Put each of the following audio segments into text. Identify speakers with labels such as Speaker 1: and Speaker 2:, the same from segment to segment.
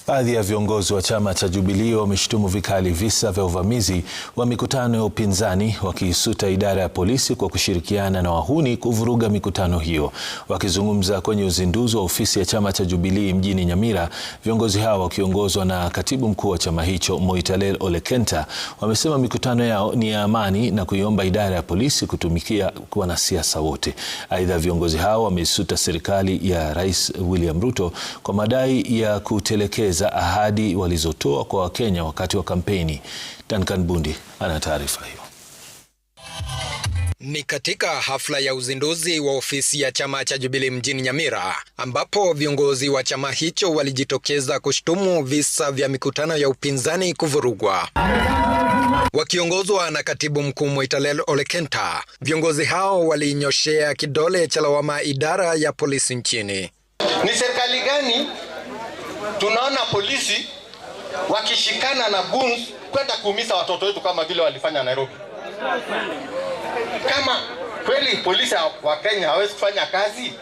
Speaker 1: Baadhi ya viongozi wa chama cha Jubilee wameshutumu vikali visa vya uvamizi wa mikutano ya upinzani, wakiisuta idara ya polisi kwa kushirikiana na wahuni kuvuruga mikutano hiyo. Wakizungumza kwenye uzinduzi wa ofisi ya chama cha Jubilee mjini Nyamira, viongozi hao wakiongozwa na katibu mkuu wa chama hicho Moitalel Ole Kenta wamesema mikutano yao ni ya amani na kuiomba idara ya polisi kutumikia wanasiasa wote. Aidha, viongozi hao wameisuta serikali ya Rais William Ruto kwa madai ya kutelekeza ahadi walizotoa kwa Wakenya wakati wa kampeni. Duncan Bundi ana taarifa hiyo.
Speaker 2: Ni katika hafla ya uzinduzi wa ofisi ya chama cha Jubilee mjini Nyamira, ambapo viongozi wa chama hicho walijitokeza kushtumu visa vya mikutano ya upinzani kuvurugwa. Wakiongozwa na katibu mkuu Moitalel Ole Kenta, viongozi hao walinyoshea kidole cha lawama idara ya polisi nchini.
Speaker 3: Ni serikali gani tunaona polisi wakishikana na goons kwenda kuumiza watoto wetu kama vile walifanya Nairobi? Kama kweli polisi wa Kenya hawezi kufanya kazi,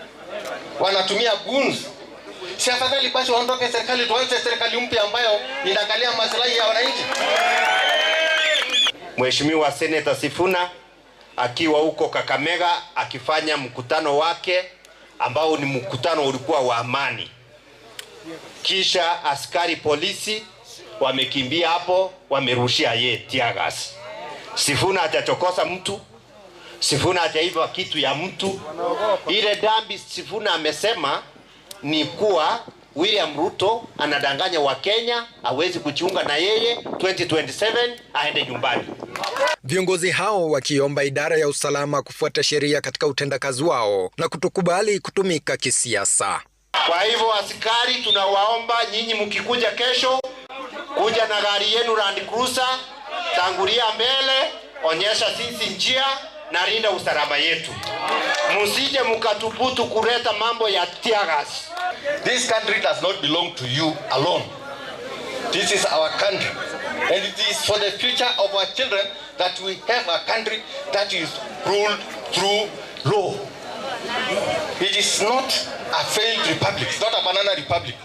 Speaker 3: wanatumia goons, si afadhali basi waondoke serikali, tuanze serikali mpya ambayo inaangalia maslahi ya wananchi?
Speaker 4: Mheshimiwa Senator Sifuna akiwa huko Kakamega akifanya mkutano wake ambao ni mkutano ulikuwa wa amani, kisha askari polisi wamekimbia hapo, wamerushia ye tear gas. Sifuna atachokosa mtu, Sifuna ataiba kitu ya mtu. Ile dhambi Sifuna amesema ni kuwa William Ruto anadanganya Wakenya, hawezi kujiunga na yeye 2027, aende nyumbani.
Speaker 2: Viongozi hao wakiomba idara ya usalama kufuata sheria katika utendakazi wao na kutokubali kutumika kisiasa.
Speaker 4: Kwa hivyo askari, tunawaomba nyinyi mkikuja kesho, kuja na gari yenu Land Cruiser, tangulia mbele, onyesha sisi njia na linda usalama yetu. Msije mkatubutu kuleta mambo ya tear gas.
Speaker 3: This country does not belong to you alone. This is our country, and it is for the future of our children that we have a country that is ruled through law. It is not a failed republic. It's not a banana republic.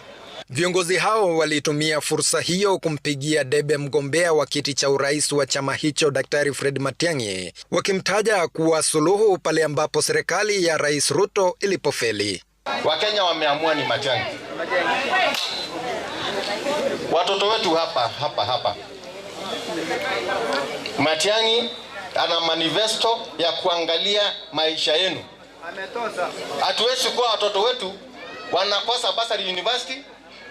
Speaker 2: Viongozi hao walitumia fursa hiyo kumpigia debe mgombea wa kiti cha urais wa chama hicho Daktari Fred Matiang'i, wakimtaja kuwa suluhu pale ambapo serikali ya Rais Ruto ilipofeli.
Speaker 3: Wakenya wameamua ni Matiang'i. Watoto wetu hapa. Matiang'i ana manifesto ya kuangalia maisha yenu. Hatuwezi kuwa watoto wetu wanakosa basari university,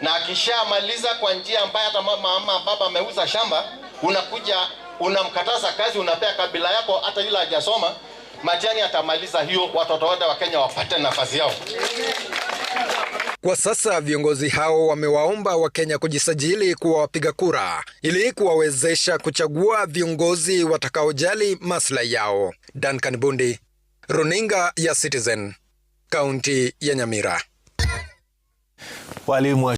Speaker 3: na akishamaliza kwa njia ambayo hata mama baba ameuza shamba, unakuja unamkataza kazi, unapea kabila yako hata yule hajasoma. Matiang'i atamaliza hiyo, watoto wote wa Kenya wapate nafasi yao.
Speaker 2: Kwa sasa viongozi hao wamewaomba Wakenya kujisajili kuwa wapiga kura ili kuwawezesha kuchagua viongozi watakaojali maslahi yao. Duncan Bundi, Runinga ya Citizen, kaunti ya Nyamira.
Speaker 1: Walimu